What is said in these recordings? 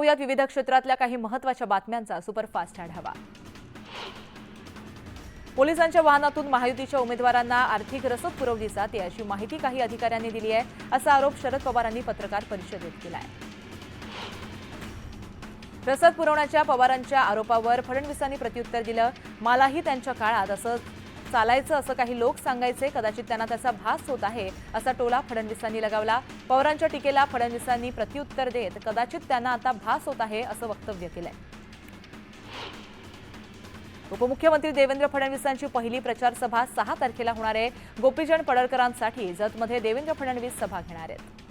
पाहूयात विविध क्षेत्रातल्या काही महत्त्वाच्या बातम्यांचा सुपरफास्ट आढावा। पोलिसांच्या वाहनातून महायुतीच्या उमेदवारांना आर्थिक रसद पुरवली जाते अशी माहिती काही अधिकाऱ्यांनी दिली आहे, असा आरोप शरद पवारांनी पत्रकार परिषदेत केला आहे। रसद पुरवण्याच्या पवारांच्या आरोपावर फडणवीसांनी प्रत्युत्तर दिलं। मलाही त्यांच्या काळात असं चालायचं असं काही लोक सांगायचे, कदाचित त्यांना त्याचा भास होत आहे असा टोला फडणवीसांनी लगावला। पवारांच्या टीकेला फडणवीसांनी प्रत्युत्तर देत कदाचित त्यांना आता भास होत आहे असं वक्तव्य केलंय। उपमुख्यमंत्री देवेंद्र फडणवीसांची पहिली प्रचार सभा 6 तारखेला होणार आहे। गोपीचंद पडळकरांसाठी जतमध्ये देवेंद्र फडणवीस सभा घेणार आहेत।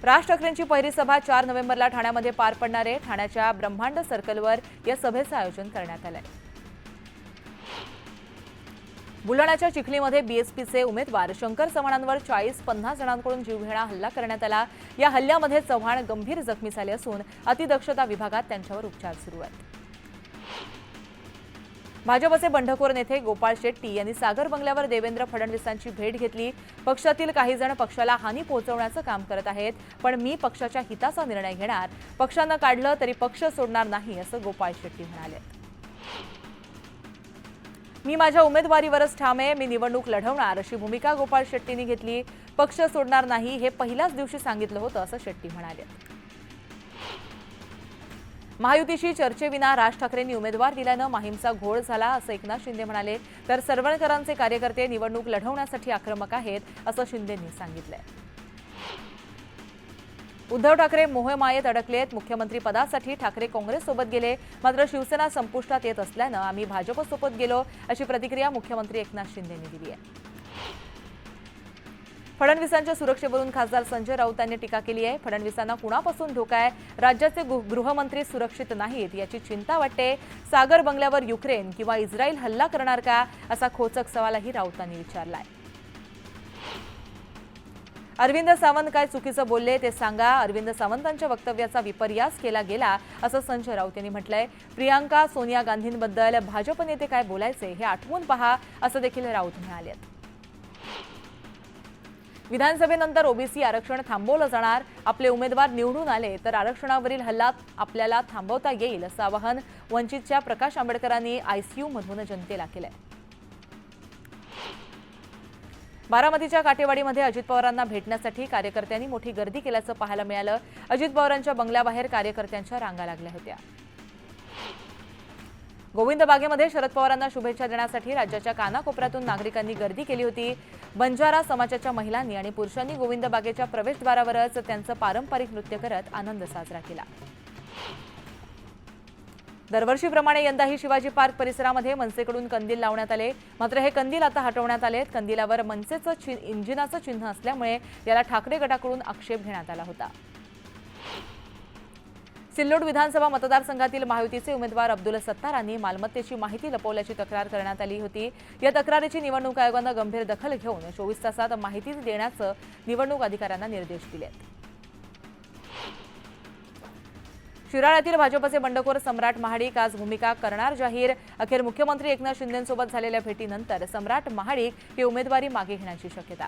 राज ठाकरेंची पहिली सभा 4 नोव्हेंबरला ठाण्यामध्ये पार पडणार आहे। ठाण्याच्या ब्रह्मांड सर्कलवर या सभेचं आयोजन करण्यात आलंय। बुलढाण्याच्या चिखलीमध्ये बीएसपीचे उमेदवार शंकर चव्हाणांवर 40-50 जणांकडून जीवघेणा हल्ला करण्यात आला। या हल्ल्यामध्ये चव्हाण गंभीर जखमी झाले असून अतिदक्षता विभागात त्यांच्यावर उपचार सुरू आहेत। भाजपचे बंडखोर नेते गोपाळ शेट्टी यांनी सागर बंगल्यावर देवेंद्र फडणवीसांची भेट घेतली। पक्षातील काही जण पक्षाला हानी पोहोचवण्याचं काम करत आहेत, पण मी पक्षाच्या हिताचा निर्णय घेणार, पक्षानं काढलं तरी पक्ष सोडणार नाही असं गोपाळ शेट्टी म्हणाले। मी माझ्या उमेदवारीवरच ठाम आहे, मी निवडणूक लढवणार अशी भूमिका गोपाळ शेट्टींनी घेतली। पक्ष सोडणार नाही हे पहिल्याच दिवशी सांगितलं होतं असं शेट्टी म्हणाले। महायुतीशी चर्चेविना राज ठाकरेंनी उमेदवार दिल्यानं माहीमचा घोळ झाला असं एकनाथ शिंदे म्हणाले, तर सरवणकरांचे कार्यकर्ते निवडणूक लढवण्यासाठी आक्रमक आहेत असं शिंदेंनी सांगितलंय। उद्धव ठाकरे मोहमायेत अडकलेत। मुख्यमंत्री पदासाठी ठाकरे काँग्रेससोबत गेले, मात्र शिवसेना संपुष्टात येत असल्यानं आम्ही भाजपसोबत गेलो अशी प्रतिक्रिया मुख्यमंत्री एकनाथ शिंदेंनी दिली आहे। फडणवीसांच्या सुरक्षेवरून खासदार संजय राऊत यांनी टीका केली आहे। फडणवीसांना कुणापासून धोका आहे? राज्याचे गृहमंत्री सुरक्षित नाहीत याची चिंता वाटते। सागर बंगल्यावर युक्रेन किंवा इस्रायल हल्ला करणार का असा खोचक सवालही राऊतांनी विचारलाय। अरविंद सावंत काय चुकीचं बोलले ते सांगा, अरविंद सावंतांच्या वक्तव्याचा विपर्यास केला गेला असं संजय राऊत यांनी म्हटलंय। प्रियांका सोनिया गांधींबद्दल भाजप नेते काय बोलायचे हे आठवून पहा असं देखील राऊत म्हणाले। विधानसभेनंतर ओबीसी आरक्षण थांबवलं जाणार, आपले उमेदवार निवडून आले तर आरक्षणावरील हल्ला आपल्याला थांबवता येईल असं आवाहन वंचितच्या प्रकाश आंबेडकरांनी आयसीयू मधून जनतेला केलंय। बारामतीच्या काटेवाडीमध्ये अजित पवारांना भेटण्यासाठी कार्यकर्त्यांनी मोठी गर्दी केल्याचं पाहायला मिळालं। अजित पवारांच्या बंगल्याबाहेर कार्यकर्त्यांच्या रांगा लागल्या होत्या। गोविंद बागेमध्ये शरद पवारांना शुभेच्छा देण्यासाठी राज्याच्या कानाकोपऱ्यातून नागरिकांनी गर्दी केली होती। बंजारा समाजाच्या महिलांनी आणि पुरुषांनी गोविंद बागेच्या प्रवेशद्वारावरच त्यांचं पारंपरिक नृत्य करत आनंद साजरा केला। दरवर्षीप्रमाणे यंदाही शिवाजी पार्क परिसरामध्ये मनसेकडून कंदील लावण्यात आले, मात्र हे कंदील आता हटवण्यात आलेत। कंदिलावर मनसेचं इंजिनाचं चिन्ह असल्यामुळे याला ठाकरे गटाकडून आक्षेप घेण्यात आला होता। सिल्लोड विधानसभा मतदारसंघातील महायुतीचे उमेदवार अब्दुल सत्तारांनी मालमत्तेची माहिती लपवल्याची तक्रार करण्यात आली होती। या तक्रारीची निवडणूक आयोगानं गंभीर दखल घेऊन 24 तासात माहिती देण्याचं निवडणूक अधिकाऱ्यांना निर्देश दिलेत। शिराळ्यातील भाजपचे बंडखोर सम्राट महाडिक आज भूमिका करणार जाहीर। अखेर मुख्यमंत्री एकनाथ शिंदेंसोबत झालेल्या भेटीनंतर सम्राट महाडिक हे उमेदवारी मागे घेण्याची शक्यता।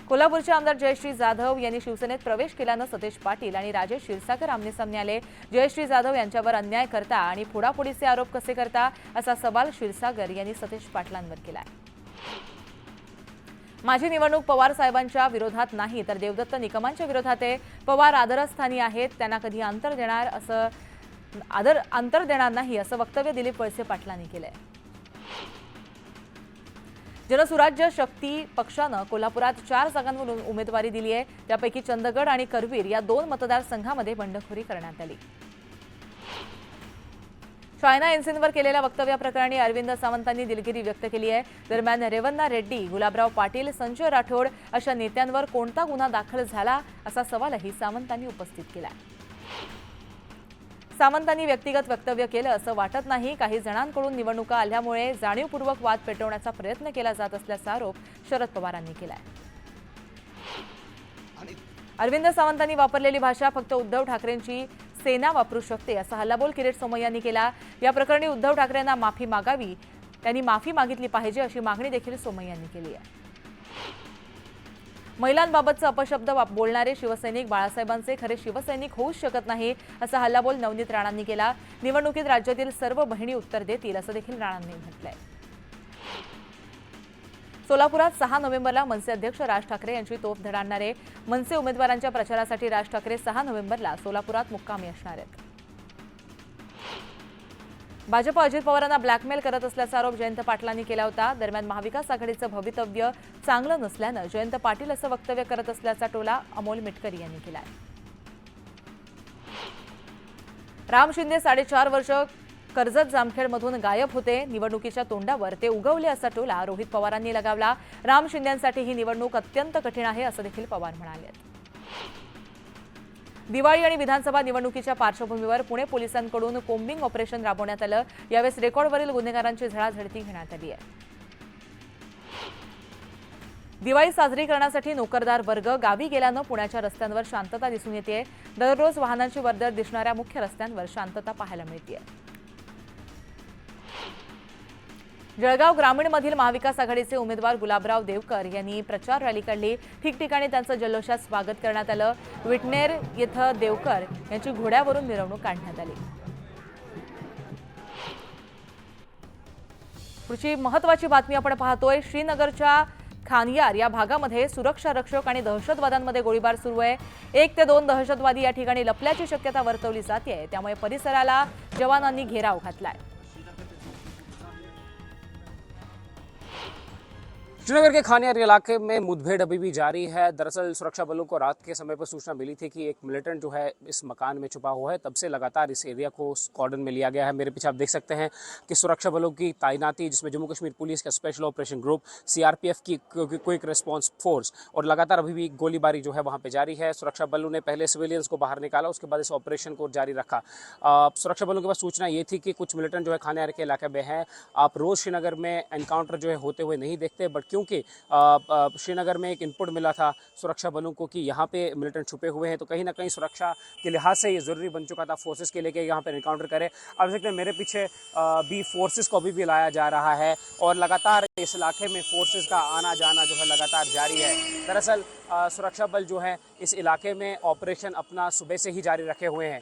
कोल्हापूरचे आमदार जयश्री जाधव यांनी शिवसेनेत प्रवेश केल्यानं सतेज पाटील आणि राजेश क्षीरसागर आमनेसामने आले। जयश्री जाधव यांच्यावर अन्याय करता आणि फोडाफोडीचे आरोप कसे करता असा सवाल क्षीरसागर यांनी सतेज पाटलांवर केलाय। माझी निवडणूक पवार साहेबांच्या विरोधात नाही तर देवदत्त निकमांच्या विरोधात आहे। पवार आदरस्थानी आहेत, त्यांना कधी अंतर देणार नाही असं वक्तव्य दिलीप वळसे पाटलांनी केलंय। जनसुराज्य शक्ती पक्षानं कोल्हापुरात 4 जागांवरून उमेदवारी दिली आहे। त्यापैकी चंदगड आणि करवीर या 2 मतदारसंघांमध्ये बंडखोरी करण्यात आली। चायना एन्सिनवर केलेल्या वक्तव्याप्रकरणी अरविंद सावंतांनी दिलगिरी व्यक्त केली आहे। दरम्यान रेवन्ना रेड्डी, गुलाबराव पाटील, संजय राठोड अशा नेत्यांवर कोणता गुन्हा दाखल झाला असा सवालही सावंतांनी उपस्थित केला। सावंतांनी व्यक्तिगत वक्तव्य केलं असं वाटत नाही। काही जणांकडून निवडणुका आल्यामुळे जाणीवपूर्वक वाद पेटवण्याचा प्रयत्न केला जात असल्याचा आरोप शरद पवारांनी केलाय। अरविंद सावंतांनी वापरलेली भाषा फक्त उद्धव ठाकरेंची सेना वापरू शकते असा हल्लाबोल किरीट सोमय्यांनी केला। या प्रकरणी उद्धव ठाकरेंना माफी मागावी, त्यांनी माफी मागितली पाहिजे अशी मागणी देखील सोमय्यांनी केली आहे। महिलांबाबतचे अपशब्द बोलणारे शिवसैनिक बाळासाहेबांचे खरे शिवसैनिक होऊच शकत नाही असा हल्लाबोल नवनीत राणांनी केला। निवडणुकीत राज्यातील सर्व बहिणी उत्तर देतील असं देखील राणांनी म्हटलंय। सोलापुरात 6 नोव्हेंबरला मनसे अध्यक्ष राज ठाकरे यांची तोफ धडाडणारे मनसे उमेदवारांच्या प्रचारासाठी राज ठाकरे 6 नोव्हेंबरला सोलापुरात मुक्कामी असणार आहेत। भाजप अजित पवारांना ब्लॅकमेल करत असल्याचा आरोप जयंत पाटलांनी केला होता। दरम्यान महाविकास आघाडीचं भवितव्य चांगलं नसल्यानं जयंत पाटील असं वक्तव्य करत असल्याचा टोला अमोल मिटकरी यांनी केलाय। राम शिंदे 4.5 वर्ष कर्जत जामखेडमधून गायब होते। निवडणुकीच्या तोंडावर ते उगवले असा टोला रोहित पवारांनी लगावला। राम शिंदेंसाठी ही निवडणूक अत्यंत कठीण आहे असं देखील पवार म्हणाले। दिवाळी आणि विधानसभा निवडणुकीच्या पार्श्वभूमीवर पुणे पोलिसांकडून कोम्बिंग ऑपरेशन राबवण्यात आलं। यावेळी रेकॉर्डवरील गुन्हेगारांची झळाझडती घेण्यात आली आहे। दिवाळी साजरी करण्यासाठी नोकरदार वर्ग गावी गेल्यानं पुण्याच्या रस्त्यांवर शांतता दिसून येते। दररोज वाहनांची वर्दळ दिसणाऱ्या मुख्य रस्त्यांवर शांतता पाहायला मिळते। जळगाव ग्रामीणमधील महाविकास आघाडीचे उमेदवार गुलाबराव देवकर यांनी प्रचार रॅली काढली। ठिकठिकाणी त्यांचं जल्लोषात स्वागत करण्यात आलं। विटनेर येथे देवकर यांची घोड्यावरून मिरवणूक काढण्यात आली। पुढची महत्त्वाची बातमी आपण पाहतोय। श्रीनगरच्या खानियार या भागामध्ये सुरक्षा रक्षक आणि दहशतवाद्यांमध्ये गोळीबार सुरू आहे। 1 ते 2 दहशतवादी या ठिकाणी लपल्याची शक्यता वर्तवली जाते। त्यामुळे परिसराला जवानांनी घेराव घातलाय। श्रीनगर के खानियार इलाके में मुठभेड़ अभी भी जारी है। दरअसल सुरक्षा बलों को रात के समय पर सूचना मिली थी कि एक मिलिटेंट जो है इस मकान में छुपा हुआ है। तब से लगातार इस एरिया को कॉर्डन में लिया गया है। मेरे पीछे आप देख सकते हैं कि सुरक्षा बलों की तैनाती, जिसमें जम्मू कश्मीर पुलिस का स्पेशल ऑपरेशन ग्रुप, सीआरपीएफ की क्विक रिस्पॉन्स फोर्स, और लगातार अभी भी गोलीबारी जो है वहाँ पे जारी है। सुरक्षा बलों ने पहले सिविलियंस को बाहर निकाला, उसके बाद इस ऑपरेशन को जारी रखा। सुरक्षा बलों के पास सूचना ये थी कि कुछ मिलिटेंट जो है खानियार के इलाके में है। आप रोज़ श्रीनगर में एनकाउंटर जो है होते हुए नहीं देखते, बट क्योंकि श्रीनगर में एक इनपुट मिला था सुरक्षा बलों को कि यहाँ पे मिलिटेंट छुपे हुए हैं, तो कहीं ना कहीं सुरक्षा के लिहाज से ये ज़रूरी बन चुका था फोर्सेस के लिए कि यहाँ पे एनकाउंटर करें। अब देखते हैं मेरे पीछे भी फोर्सेस को अभी भी लाया जा रहा है और लगातार इस इलाके में फोर्सेस का आना जाना जो है लगातार जारी है। दरअसल सुरक्षा बल जो है इस इलाके में ऑपरेशन अपना सुबह से ही जारी रखे हुए हैं।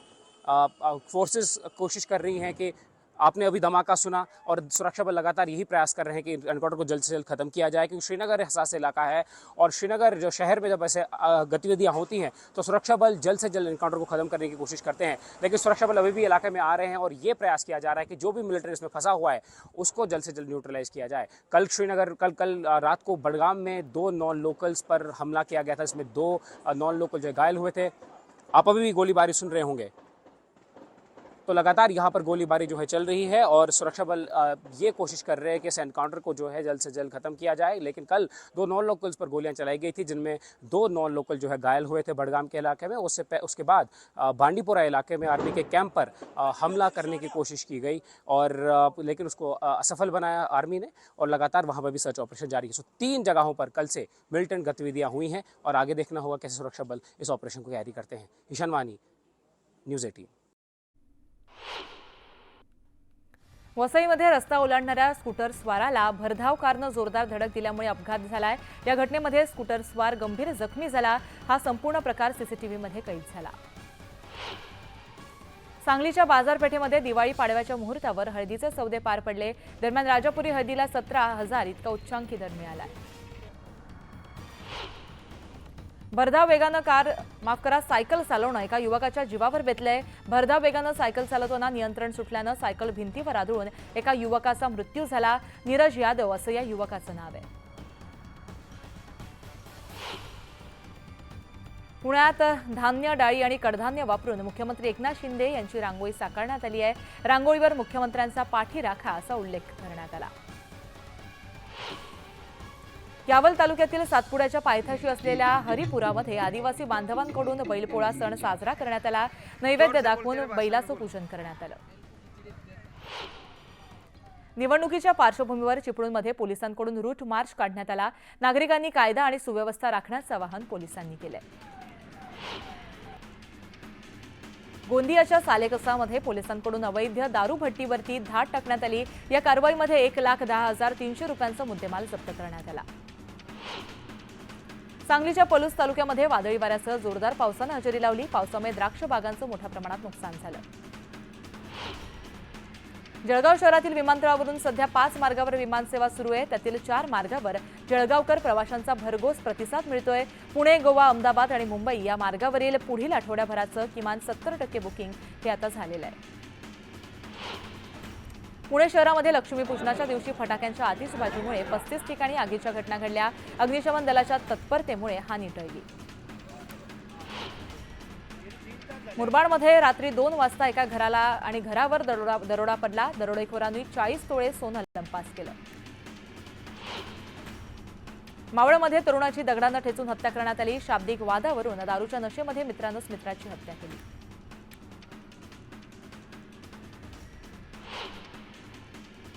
फोर्सेस कोशिश कर रही हैं कि आपने अभी धमाका सुना और सुरक्षा बल लगातार यही प्रयास कर रहे हैं कि एनकाउंटर को जल्द से जल्द खत्म किया जाए, क्योंकि श्रीनगर हसास इलाका है और श्रीनगर जो शहर में जब ऐसे गतिविधियां होती हैं तो सुरक्षा बल जल्द से जल्द एनकाउंटर को खत्म करने की कोशिश करते हैं। लेकिन सुरक्षा बल अभी भी इलाके में आ रहे हैं और ये प्रयास किया जा रहा है कि जो भी मिलिट्री इसमें फंसा हुआ है उसको जल्द से जल्द न्यूट्रलाइज किया जाए। कल रात को बडगाम में 2 नॉन लोकल्स पर हमला किया गया था, इसमें 2 नॉन लोकल जो घायल हुए थे। आप अभी भी गोलीबारी सुन रहे होंगे, तो लगातार यहाँ पर गोलीबारी जो है चल रही है और सुरक्षा बल ये कोशिश कर रहे हैं कि इस एनकाउंटर को जो है जल्द से जल्द खत्म किया जाए। लेकिन कल 2 नॉन लोकल्स पर गोलियां चलाई गई थी, जिनमें 2 नॉन लोकल जो है घायल हुए थे बडगाम के इलाके में। उसके बाद बांडीपुरा इलाके में आर्मी के कैंप पर हमला करने की कोशिश की गई और लेकिन उसको असफल बनाया आर्मी ने और लगातार वहाँ पर भी सर्च ऑपरेशन जारी है। 3 जगहों पर कल से मिलिटेंट गतिविधियाँ हुई हैं और आगे देखना होगा कैसे सुरक्षा बल इस ऑपरेशन को कैरी करते हैं। ईशान वानी, न्यूज़ 18। वसईमध्ये रस्ता ओलांडणाऱ्या स्कूटर स्वाराला भरधाव कारनं जोरदार धडक दिल्यामुळे अपघात झालाय। या घटनेमध्ये स्कूटर स्वार गंभीर जखमी झाला। हा संपूर्ण प्रकार सीसीटीव्हीमध्ये कैद झाला। सांगलीच्या बाजारपेठेमध्ये दिवाळी पाडव्याच्या मुहूर्तावर हळदीचे सौदे पार पडले। दरम्यान राजापुरी हळदीला 17,000 इतका उच्चांकी दर मिळाला। भरधाव वेगानं सायकल चालवणं एका युवकाच्या जीवावर बेतलंय। भरधाव वेगानं सायकल चालवताना नियंत्रण सुटल्यानं सायकल भिंतीवर आदळून एका युवकाचा मृत्यू झाला। नीरज यादव असं या युवकाचं नाव आहे। पुण्यात धान्य, डाळी आणि कडधान्य वापरून मुख्यमंत्री एकनाथ शिंदे यांची रांगोळी साकारण्यात आली आहे। रांगोळीवर मुख्यमंत्र्यांचा पाठीराखा असा उल्लेख करण्यात आला। यावल तालुक्यातील सातपुड्याच्या पायथ्याशी असलेल्या हरिपुरामध्ये आदिवासी बांधवांकडून बैलपोळा सण साजरा करण्यात आला। नैवेद्य दाखवून बैलाचं पूजन करण्यात आलं। निवडणुकीच्या पार्श्वभूमीवर चिपळूणमध्ये पोलिसांकडून रूट मार्च काढण्यात आला। नागरिकांनी कायदा आणि सुव्यवस्था राखण्याचं आवाहन पोलिसांनी केलंय। गोंदियाच्या सालेकसामध्ये पोलिसांकडून अवैध दारू भट्टीवरती धाड टाकण्यात आली। या कारवाईमध्ये 1,10,300 रुपयांचा मुद्देमाल जप्त करण्यात आला। सांगलीच्या पलूस तालुक्यामध्ये वादळी वाऱ्यासह जोरदार पावसानं हजेरी लावली। पावसामुळे द्राक्ष बागांचं मोठ्या प्रमाणात नुकसान झालं। जळगाव शहरातील विमानतळावरून सध्या 5 मार्गावर विमानसेवा सुरू आहे। त्यातील 4 मार्गावर जळगावकर प्रवाशांचा भरघोस प्रतिसाद मिळतोय। पुणे, गोवा, अहमदाबाद आणि मुंबई या मार्गावरील पुढील आठवड्याभराचं किमान 70% बुकिंग हे आता झालेलं आहे। पुणे शहरामध्ये लक्ष्मीपूजनाच्या दिवशी फटाक्यांच्या आतिषबाजीमुळे 35 ठिकाणी आगीच्या घटना घडल्या। अग्निशमन दलाच्या तत्परतेमुळे हानी टळली। मुरबाडमध्ये रात्री 2 वाजता एका घरावर दरोडा पडला। दरोडेखोरांनी 40 तोळे सोनं लंपास केलं। मावळमध्ये तरुणाची दगडानं ठेचून हत्या करण्यात आली। शाब्दिक वादावरून दारूच्या नशेमध्ये मित्रानंच मित्राची हत्या केली।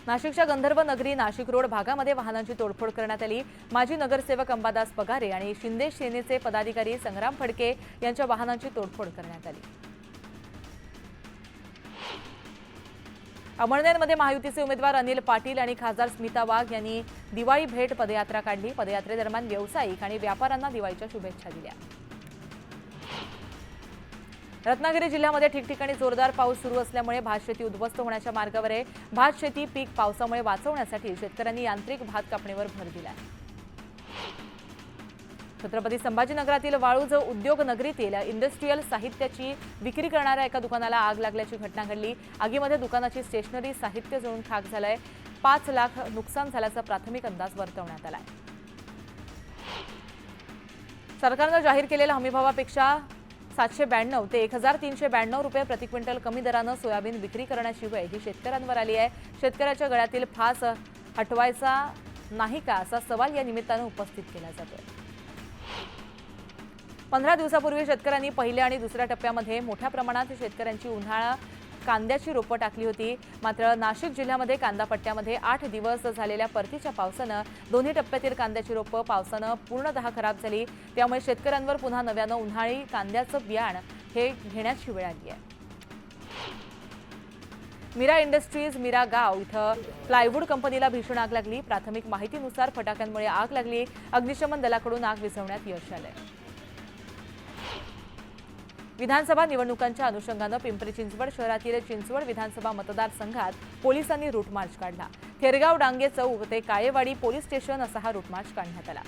नाशिकच्या गंधर्व नगरी नाशिक रोड भागामध्ये वाहनांची तोडफोड करण्यात आली। माजी नगरसेवक अंबादास पगारे आणि शिंदे सेनेचे पदाधिकारी संग्राम फडके यांच्या वाहनांची तोडफोड करण्यात आली। अमळनेरमध्ये महायुतीचे उमेदवार अनिल पाटील आणि खासदार स्मिता वाघ यांनी दिवाळी भेट पदयात्रा काढली। पदयात्रेदरम्यान व्यावसायिक आणि व्यापाऱ्यांना दिवाळीच्या शुभेच्छा दिल्या। रत्नागिरी जिल्ह्यामध्ये ठिकठिकाणी जोरदार पाऊस सुरू असल्यामुळे भातशेती उद्ध्वस्त होण्याच्या मार्गावर आहे। भातशेती पीक पावसामुळे वाचवण्यासाठी शेतकऱ्यांनी यांत्रिक भात कापणीवर भर दिला आहे। छत्रपती संभाजीनगरातील वाळूज उद्योग नगरीतील इंडस्ट्रीयल साहित्याची विक्री करणाऱ्या एका दुकानाला आग लागल्याची घटना घडली। आगीमध्ये दुकानाची स्टेशनरी साहित्य जळून खाक झालंय। 5 लाख नुकसान झाल्याचा प्राथमिक अंदाज वर्तवण्यात आलाय। सरकारनं जाहीर केलेल्या हमीभावापेक्षा 792 ते 1392 रुपये प्रति क्विंटल कमी दरानं सोयाबीन विक्री करण्याची वेळ ही शेतकऱ्यांवर आली आहे। शेतकऱ्याच्या गळ्यातील फास हटवायचा नाही का असा सवाल या निमित्तानं उपस्थित केला जातोय। 15 दिवसापूर्वी शेतकऱ्यांनी पहिल्या आणि दुसऱ्या टप्प्यामध्ये मोठ्या प्रमाणात शेतकऱ्यांची उन्हाळा कांद्याची रोपं टाकली होती। मात्र नाशिक जिल्ह्यामध्ये कांदा पट्ट्यामध्ये 8 दिवस झालेल्या परतीच्या पावसानं दोन्ही टप्प्यातील कांद्याची रोपं पावसानं पूर्णतः खराब झाली। त्यामुळे शेतकऱ्यांवर पुन्हा नव्यानं उन्हाळी कांद्याचं बियाण हे घेण्याची वेळ आली आहे। मीरा इंडस्ट्रीज मीरा गाव इथं प्लायवूड कंपनीला भीषण आग लागली। प्राथमिक माहितीनुसार फटाक्यांमुळे आग लागली। अग्निशमन दलाकडून आग विझवण्यात यश आलंय। विधानसभा निवडणुकांच्या अनुषंगानं पिंपरी चिंचवड शहरातील चिंचवड विधानसभा मतदारसंघात पोलिसांनी रूट मार्च काढला। थेरगाव डांगे चौक ते काळेवाडी पोलीस स्टेशन असा हा रूट मार्च काढण्यात आला।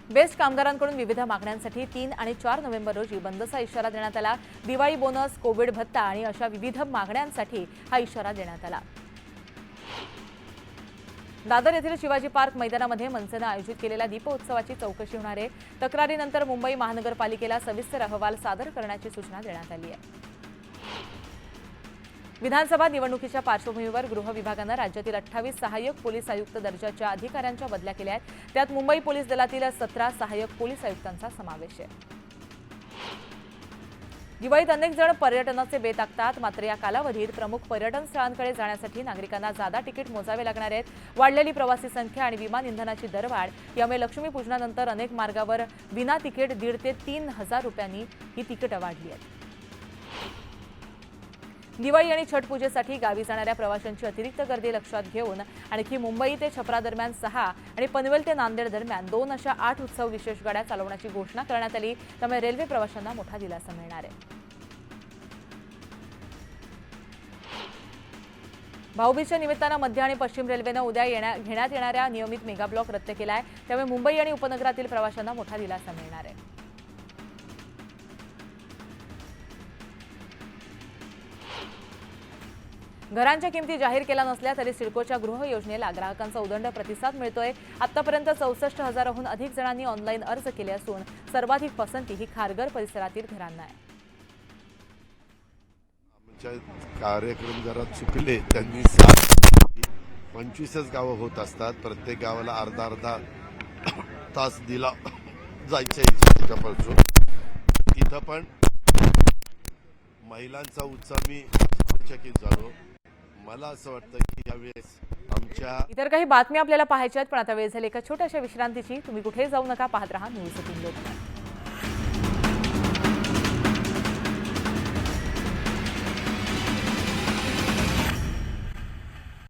बेस्ट कामगारांकडून विविध मागण्यांसाठी 3 आणि 4 नोव्हेंबर रोजी बंदचा इशारा देण्यात आला। दिवाळी बोनस, कोविड भत्ता आणि अशा विविध मागण्यांसाठी हा इशारा देण्यात आला। दादर येथील शिवाजी पार्क मैदानामध्ये मनसेनं आयोजित केलेल्या दीपोत्सवाची चौकशी होणार आहे। तक्रारीनंतर मुंबई महानगरपालिकेला सविस्तर अहवाल सादर करण्याची सूचना देण्यात आली आहे। विधानसभा निवडणुकीच्या पार्श्वभूमीवर गृह विभागानं राज्यातील 28 सहाय्यक पोलीस आयुक्त दर्जाच्या अधिकाऱ्यांच्या बदल्या केल्या आहेत। त्यात मुंबई पोलीस दलातील 17 सहाय्यक पोलीस आयुक्तांचा समावेश आहे। दिवाळीत अनेक जण पर्यटनाचे बेत आखतात। मात्र या कालावधीत प्रमुख पर्यटन स्थळांकडे जाण्यासाठी नागरिकांना जादा तिकीट मोजावे लागणार आहेत। वाढलेली प्रवासी संख्या आणि विमान इंधनाची दरवाढ यामुळे लक्ष्मीपूजनानंतर अनेक मार्गावर विना तिकीट 1,500 ते 3,000 रुपयांनी ही तिकीटं वाढली आहेत। दिवाळी आणि छठ पूजेसाठी गावी जाणाऱ्या प्रवाशांची अतिरिक्त गर्दी लक्षात घेऊन आणखी मुंबई ते छपरा दरम्यान 6 आणि पनवेल ते नांदेड दरम्यान 2 अशा 8 उत्सव विशेष गाड्या चालवण्याची घोषणा करण्यात आली। त्यामुळे रेल्वे प्रवाशांना मोठा दिलासा मिळणार आहे। भाऊबीजच्या निमित्तानं मध्य आणि पश्चिम रेल्वेनं उद्या घेण्यात येणाऱ्या नियमित मेगा ब्लॉक रद्द केलाय। त्यामुळे मुंबई आणि उपनगरातील प्रवाशांना मोठा दिलासा मिळणार आहे। घरांच्या किमती जाहीर केल्या नसल्या तरी सिडकोच्या गृह योजनेला ग्राहकांचा उदंड प्रतिसाद मिळतोय। आतापर्यंत 64,000हून अधिक जणांनी ऑनलाईन अर्ज केले असून सर्वाधिक पसंती ही खारघर परिसरातील घरांना आहे। कार्यक्रम जरा चुकले त्यांनी 25च गावं होत असतात। प्रत्येक गावाला अर्धा तास दिला जायच्या इच्छेच्यापासून इथं पण महिलांचा उत्साह मी आश्चर्यचकित झालो। मला असं वाटतं की यावेळेस आमच्या इतर काही बातम्या आपल्याला पाहायच्या आहेत, पण आता वेळ झाली एका छोट्याशा विश्रांतीची। तुम्ही कुठे जाऊ नका, पाहत रहा न्यूज 18 लोकमत।